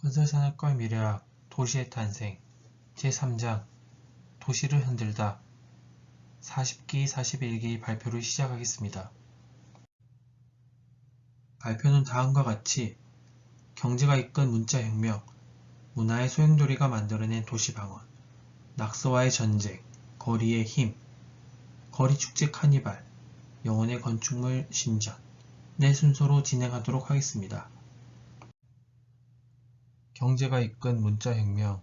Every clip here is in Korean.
건설산업과의 미래학 도시의 탄생 제3장 도시를 흔들다 40기 41기 발표를 시작하겠습니다. 발표는 다음과 같이 경제가 이끈 문자혁명, 문화의 소용돌이가 만들어낸 도시방언, 낙서와의 전쟁, 거리의 힘, 거리축제 카니발, 영혼의 건축물 신전 네 순서로 진행하도록 하겠습니다. 경제가 이끈 문자혁명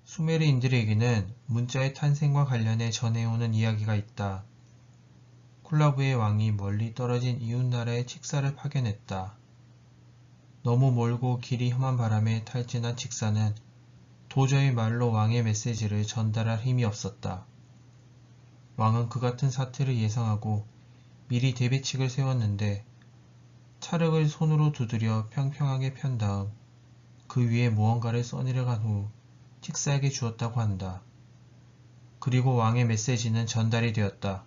수메르인들에게는 문자의 탄생과 관련해 전해오는 이야기가 있다. 콜라부의 왕이 멀리 떨어진 이웃나라의 칙사를 파견했다. 너무 멀고 길이 험한 바람에 탈진한 칙사는 도저히 말로 왕의 메시지를 전달할 힘이 없었다. 왕은 그 같은 사태를 예상하고 미리 대비책을 세웠는데 찰흙을 손으로 두드려 평평하게 편 다음 그 위에 무언가를 써내려간 후 칙사에게 주었다고 한다. 그리고 왕의 메시지는 전달이 되었다.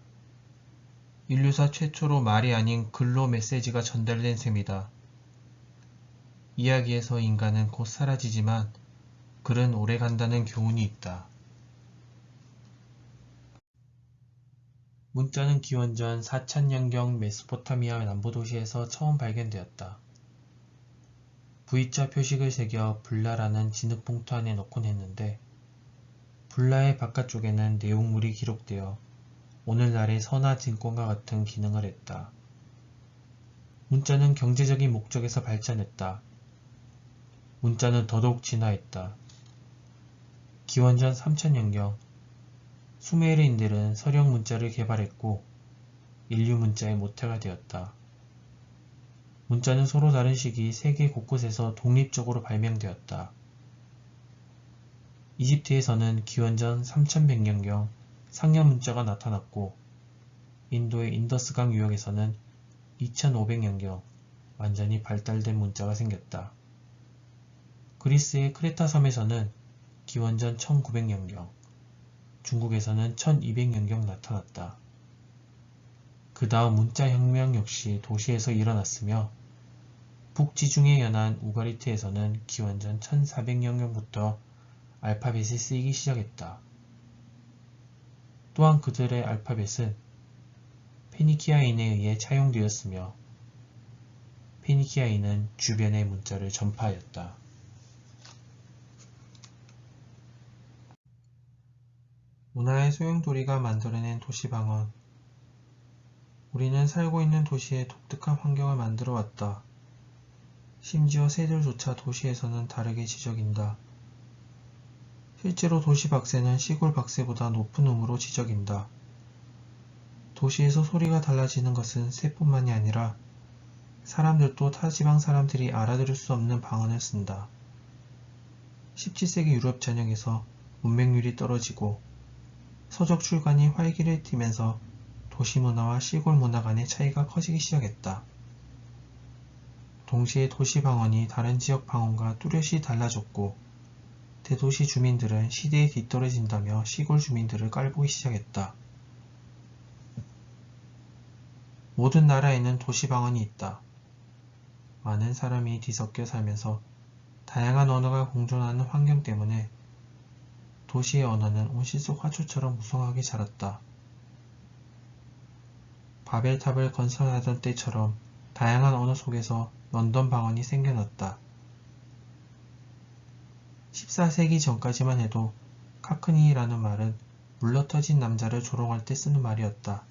인류사 최초로 말이 아닌 글로 메시지가 전달된 셈이다. 이야기에서 인간은 곧 사라지지만 글은 오래 간다는 교훈이 있다. 문자는 기원전 4000년경 메소포타미아 남부도시에서 처음 발견되었다. V자 표식을 새겨 불라라는 진흙봉투 안에 넣곤 했는데 불라의 바깥쪽에는 내용물이 기록되어 오늘날의 선화증권과 같은 기능을 했다. 문자는 경제적인 목적에서 발전했다. 문자는 더더욱 진화했다. 기원전 3000년경 수메르인들은 서령 문자를 개발했고 인류 문자의 모태가 되었다. 문자는 서로 다른 시기 세계 곳곳에서 독립적으로 발명되었다. 이집트에서는 기원전 3100년경 상형 문자가 나타났고 인도의 인더스강 유역에서는 2500년경 완전히 발달된 문자가 생겼다. 그리스의 크레타 섬에서는 기원전 1900년경, 중국에서는 1200년경 나타났다. 그 다음 문자혁명 역시 도시에서 일어났으며 북지중해 연안 우가리트에서는 기원전 1400년경부터 알파벳이 쓰이기 시작했다. 또한 그들의 알파벳은 페니키아인에 의해 차용되었으며 페니키아인은 주변의 문자를 전파하였다. 문화의 소용돌이가 만들어낸 도시방언 우리는 살고 있는 도시에 독특한 환경을 만들어 왔다. 심지어 새들조차 도시에서는 다르게 지저긴다. 실제로 도시 박새는 시골 박새보다 높은 음으로 지저긴다. 도시에서 소리가 달라지는 것은 새뿐만이 아니라 사람들도 타 지방 사람들이 알아들을 수 없는 방언을 쓴다. 17세기 유럽 전역에서 문맹률이 떨어지고 서적 출간이 활기를 띠면서 도시 문화와 시골 문화 간의 차이가 커지기 시작했다. 동시에 도시 방언이 다른 지역 방언과 뚜렷이 달라졌고 대도시 주민들은 시대에 뒤떨어진다며 시골 주민들을 깔보기 시작했다. 모든 나라에는 도시 방언이 있다. 많은 사람이 뒤섞여 살면서 다양한 언어가 공존하는 환경 때문에 도시의 언어는 온실 속 화초처럼 무성하게 자랐다. 바벨탑을 건설하던 때처럼 다양한 언어 속에서 런던 방언이 생겨났다. 14세기 전까지만 해도 카크니라는 말은 물러터진 남자를 조롱할 때 쓰는 말이었다.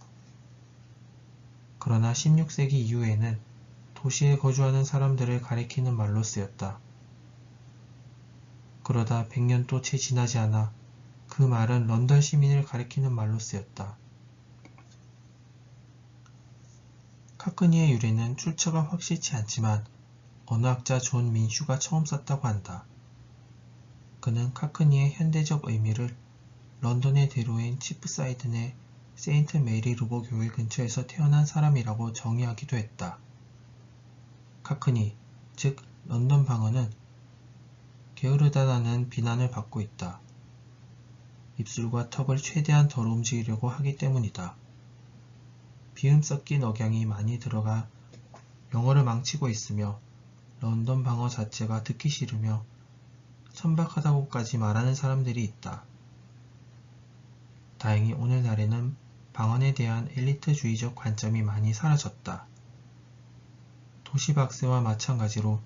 그러나 16세기 이후에는 도시에 거주하는 사람들을 가리키는 말로 쓰였다. 그러다 100년도 채 지나지 않아 그 말은 런던 시민을 가리키는 말로 쓰였다. 카크니의 유래는 출처가 확실치 않지만 언어학자 존 민슈가 처음 썼다고 한다. 그는 카크니의 현대적 의미를 런던의 대로인 치프사이드 내 세인트 메리 루버 교회 근처에서 태어난 사람이라고 정의하기도 했다. 카크니, 즉 런던 방언은 게으르다라는 비난을 받고 있다. 입술과 턱을 최대한 덜 움직이려고 하기 때문이다. 비음 섞인 억양이 많이 들어가 영어를 망치고 있으며 런던 방어 자체가 듣기 싫으며 천박하다고까지 말하는 사람들이 있다. 다행히 오늘날에는 방언에 대한 엘리트주의적 관점이 많이 사라졌다. 도시박세와 마찬가지로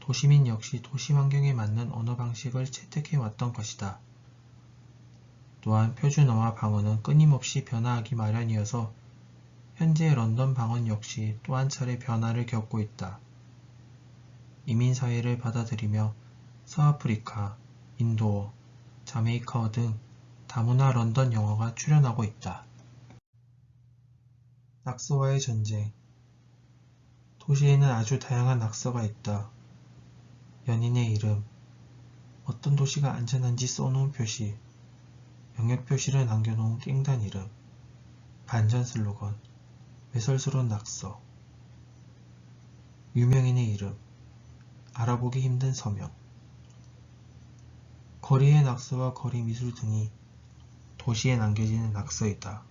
도시민 역시 도시 환경에 맞는 언어 방식을 채택해왔던 것이다. 또한 표준어와 방언은 끊임없이 변화하기 마련이어서 현재 런던 방언 역시 또 한 차례 변화를 겪고 있다. 이민사회를 받아들이며 서아프리카, 인도어, 자메이카어 등 다문화 런던 영어가 출현하고 있다. 낙서와의 전쟁. 도시에는 아주 다양한 낙서가 있다. 연인의 이름, 어떤 도시가 안전한지 써놓은 표시, 영역 표시를 남겨놓은 깽단 이름, 반전 슬로건, 외설스러운 낙서, 유명인의 이름, 알아보기 힘든 서명, 거리의 낙서와 거리 미술 등이 도시에 남겨지는 낙서이다.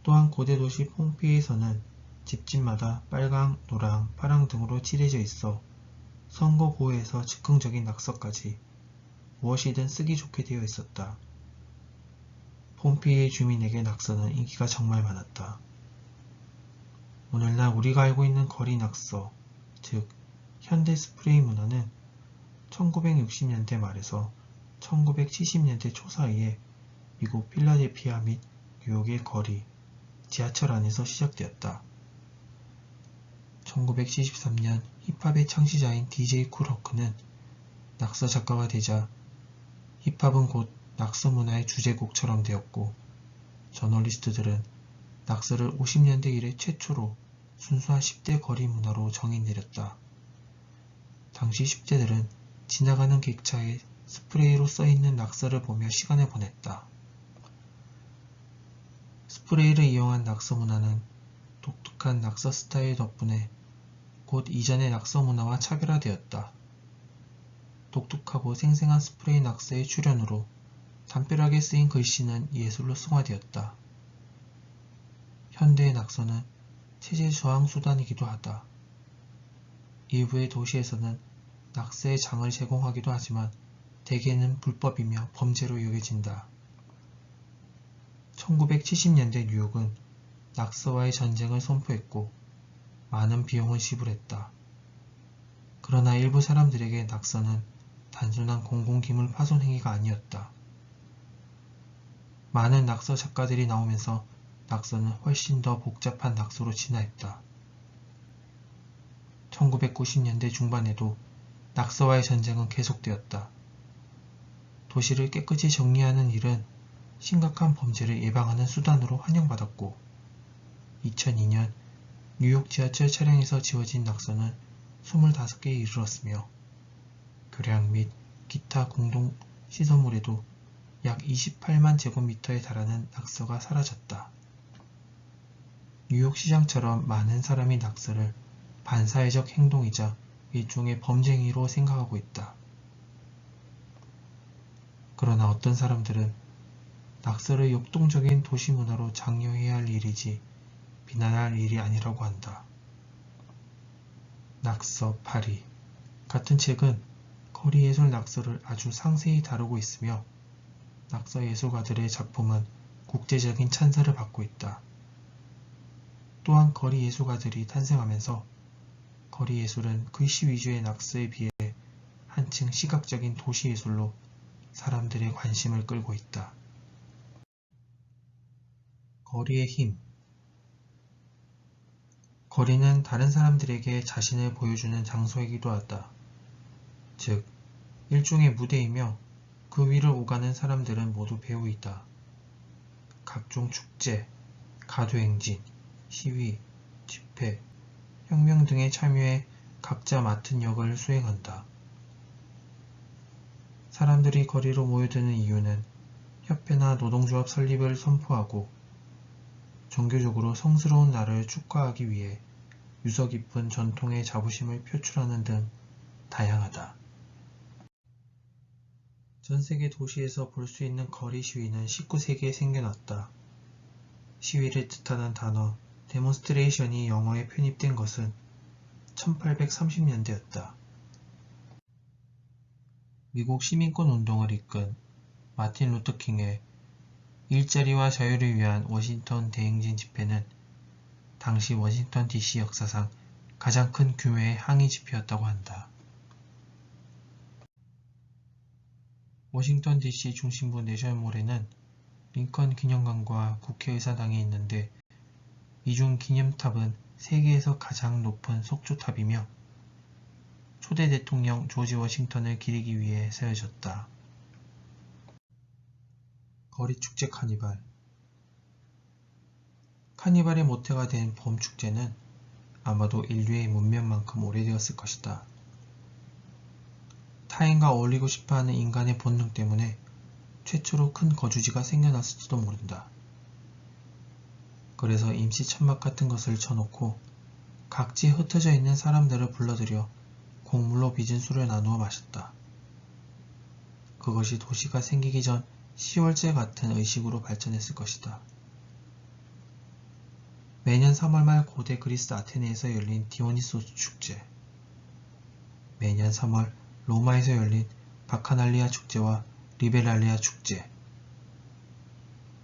또한 고대 도시 폼페이에서는 집집마다 빨강, 노랑, 파랑 등으로 칠해져 있어 선거 보호에서 즉흥적인 낙서까지 무엇이든 쓰기 좋게 되어 있었다. 폼페이의 주민에게 낙서는 인기가 정말 많았다. 오늘날 우리가 알고 있는 거리 낙서, 즉 현대 스프레이 문화는 1960년대 말에서 1970년대 초 사이에 미국 필라델피아 및 뉴욕의 거리, 지하철 안에서 시작되었다. 1973년 힙합의 창시자인 DJ 쿨 허크는 낙서 작가가 되자 힙합은 곧 낙서 문화의 주제곡처럼 되었고, 저널리스트들은 낙서를 50년대 이래 최초로 순수한 10대 거리 문화로 정의 내렸다. 당시 10대들은 지나가는 객차에 스프레이로 써있는 낙서를 보며 시간을 보냈다. 스프레이를 이용한 낙서 문화는 독특한 낙서 스타일 덕분에 곧 이전의 낙서 문화와 차별화되었다. 독특하고 생생한 스프레이 낙서의 출현으로 담벼락에 쓰인 글씨는 예술로 승화되었다. 현대의 낙서는 체제 저항 수단이기도 하다. 일부의 도시에서는 낙서의 장을 제공하기도 하지만 대개는 불법이며 범죄로 여겨진다. 1970년대 뉴욕은 낙서와의 전쟁을 선포했고 많은 비용을 지불했다. 그러나 일부 사람들에게 낙서는 단순한 공공기물 파손 행위가 아니었다. 많은 낙서 작가들이 나오면서 낙서는 훨씬 더 복잡한 낙서로 진화했다. 1990년대 중반에도 낙서와의 전쟁은 계속되었다. 도시를 깨끗이 정리하는 일은 심각한 범죄를 예방하는 수단으로 환영받았고, 2002년 뉴욕 지하철 차량에서 지워진 낙서는 25개에 이르렀으며 교량 및 기타 공동 시설물에도 약 28만 제곱미터에 달하는 낙서가 사라졌다. 뉴욕 시장처럼 많은 사람이 낙서를 반사회적 행동이자 일종의 범죄 행위로 생각하고 있다. 그러나 어떤 사람들은 낙서를 역동적인 도시 문화로 장려해야 할 일이지 비난할 일이 아니라고 한다. 낙서 파리 같은 책은 거리예술 낙서를 아주 상세히 다루고 있으며 낙서 예술가들의 작품은 국제적인 찬사를 받고 있다. 또한 거리 예술가들이 탄생하면서 거리 예술은 글씨 위주의 낙서에 비해 한층 시각적인 도시 예술로 사람들의 관심을 끌고 있다. 거리의 힘. 거리는 다른 사람들에게 자신을 보여주는 장소이기도 하다. 즉, 일종의 무대이며 그 위를 오가는 사람들은 모두 배우이다. 각종 축제, 가도행진, 시위, 집회, 혁명 등에 참여해 각자 맡은 역을 수행한다. 사람들이 거리로 모여드는 이유는 협회나 노동조합 설립을 선포하고 종교적으로 성스러운 날을 축하하기 위해 유서 깊은 전통의 자부심을 표출하는 등 다양하다. 전세계 도시에서 볼 수 있는 거리 시위는 19세기에 생겨났다. 시위를 뜻하는 단어 데몬스트레이션이 영어에 편입된 것은 1830년대였다. 미국 시민권 운동을 이끈 마틴 루터 킹의 일자리와 자유를 위한 워싱턴 대행진 집회는 당시 워싱턴 DC 역사상 가장 큰 규모의 항의 집회였다고 한다. 워싱턴 DC 중심부 내셔널몰에는 링컨 기념관과 국회의사당이 있는데 이 중 기념탑은 세계에서 가장 높은 석조탑이며 초대 대통령 조지 워싱턴을 기리기 위해 세워졌다. 거리축제 카니발. 카니발의 모태가 된 봄축제는 아마도 인류의 문명만큼 오래되었을 것이다. 타인과 어울리고 싶어하는 인간의 본능 때문에 최초로 큰 거주지가 생겨났을지도 모른다. 그래서 임시 천막 같은 것을 쳐놓고 각지에 흩어져 있는 사람들을 불러들여 곡물로 빚은 술을 나누어 마셨다. 그것이 도시가 생기기 전 10월제 같은 의식으로 발전했을 것이다. 매년 3월 말 고대 그리스 아테네에서 열린 디오니소스 축제, 매년 3월 로마에서 열린 바카날리아 축제와 리베랄리아 축제,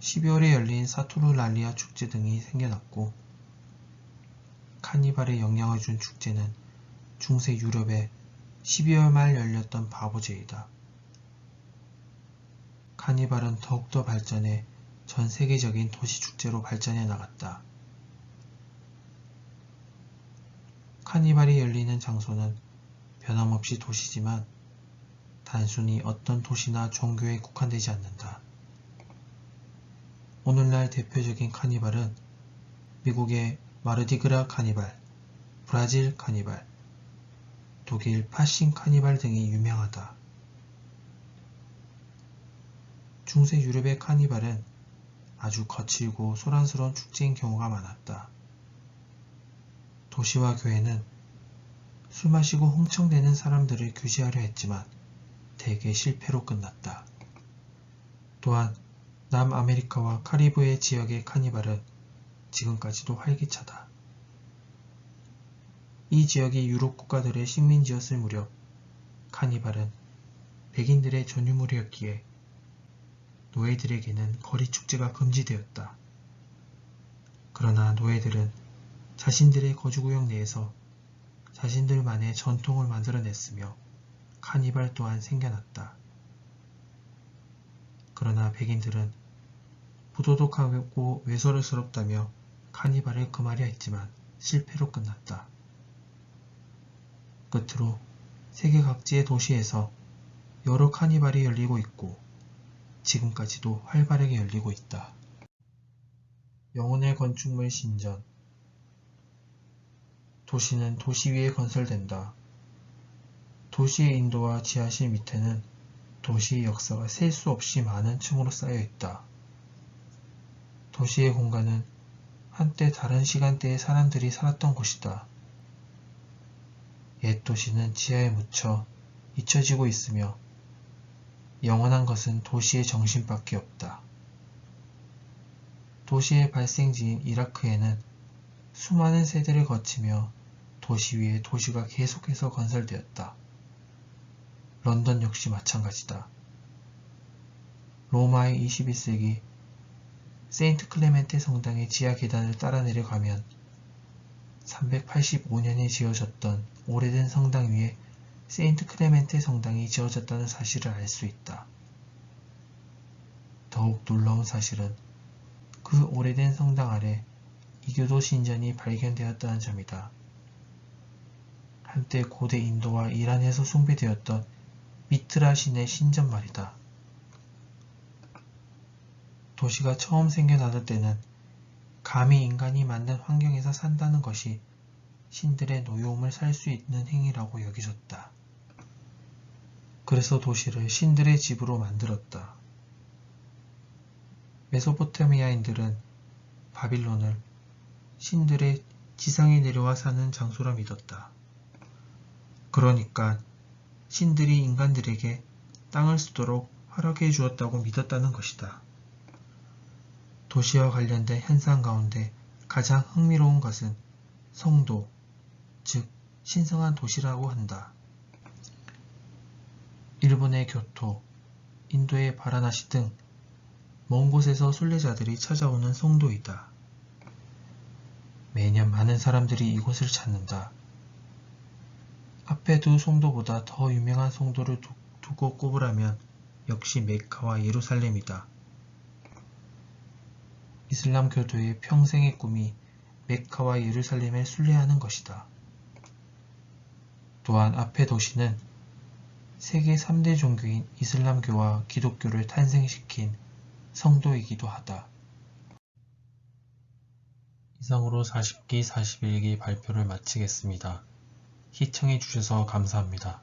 12월에 열린 사투르랄리아 축제 등이 생겨났고, 카니발에 영향을 준 축제는 중세 유럽에 12월 말 열렸던 바보제이다. 카니발은 더욱더 발전해 전 세계적인 도시축제로 발전해 나갔다. 카니발이 열리는 장소는 변함없이 도시지만 단순히 어떤 도시나 종교에 국한되지 않는다. 오늘날 대표적인 카니발은 미국의 마르디그라 카니발, 브라질 카니발, 독일 파싱 카니발 등이 유명하다. 중세 유럽의 카니발은 아주 거칠고 소란스러운 축제인 경우가 많았다. 도시와 교회는 술 마시고 흥청대는 사람들을 규제하려 했지만 대개 실패로 끝났다. 또한 남아메리카와 카리브해 지역의 카니발은 지금까지도 활기차다. 이 지역이 유럽 국가들의 식민지였을 무렵 카니발은 백인들의 전유물이었기에 노예들에게는 거리축제가 금지되었다. 그러나 노예들은 자신들의 거주구역 내에서 자신들만의 전통을 만들어냈으며 카니발 또한 생겨났다. 그러나 백인들은 부도덕하고 외설스럽다며 카니발을 금하려 했지만 실패로 끝났다. 끝으로 세계 각지의 도시에서 여러 카니발이 열리고 있고 지금까지도 활발하게 열리고 있다. 영혼의 건축물 신전. 도시는 도시 위에 건설된다. 도시의 인도와 지하실 밑에는 도시의 역사가 셀 수 없이 많은 층으로 쌓여 있다. 도시의 공간은 한때 다른 시간대의 사람들이 살았던 곳이다. 옛 도시는 지하에 묻혀 잊혀지고 있으며 영원한 것은 도시의 정신밖에 없다. 도시의 발생지인 이라크에는 수많은 세대를 거치며 도시 위에 도시가 계속해서 건설되었다. 런던 역시 마찬가지다. 로마의 21세기 세인트 클레멘테 성당의 지하 계단을 따라 내려가면 385년에 지어졌던 오래된 성당 위에 세인트 클레멘테 성당이 지어졌다는 사실을 알 수 있다. 더욱 놀라운 사실은 그 오래된 성당 아래 이교도 신전이 발견되었다는 점이다. 한때 고대 인도와 이란에서 숭배되었던 미트라 신의 신전 말이다. 도시가 처음 생겨나던 때는 감히 인간이 만든 환경에서 산다는 것이 신들의 노여움을 살 수 있는 행위라고 여겨졌다. 그래서 도시를 신들의 집으로 만들었다. 메소포타미아인들은 바빌론을 신들의 지상에 내려와 사는 장소라 믿었다. 그러니까 신들이 인간들에게 땅을 쓰도록 허락해 주었다고 믿었다는 것이다. 도시와 관련된 현상 가운데 가장 흥미로운 것은 성도, 즉 신성한 도시라고 한다. 일본의 교토, 인도의 바라나시 등 먼 곳에서 순례자들이 찾아오는 송도이다. 매년 많은 사람들이 이곳을 찾는다. 앞에 두 송도보다 더 유명한 송도를 두고 꼽으라면 역시 메카와 예루살렘이다. 이슬람 교도의 평생의 꿈이 메카와 예루살렘을 순례하는 것이다. 또한 앞의 도시는 세계 3대 종교인 이슬람교와 기독교를 탄생시킨 성도이기도 하다. 이상으로 40기, 41기 발표를 마치겠습니다. 시청해주셔서 감사합니다.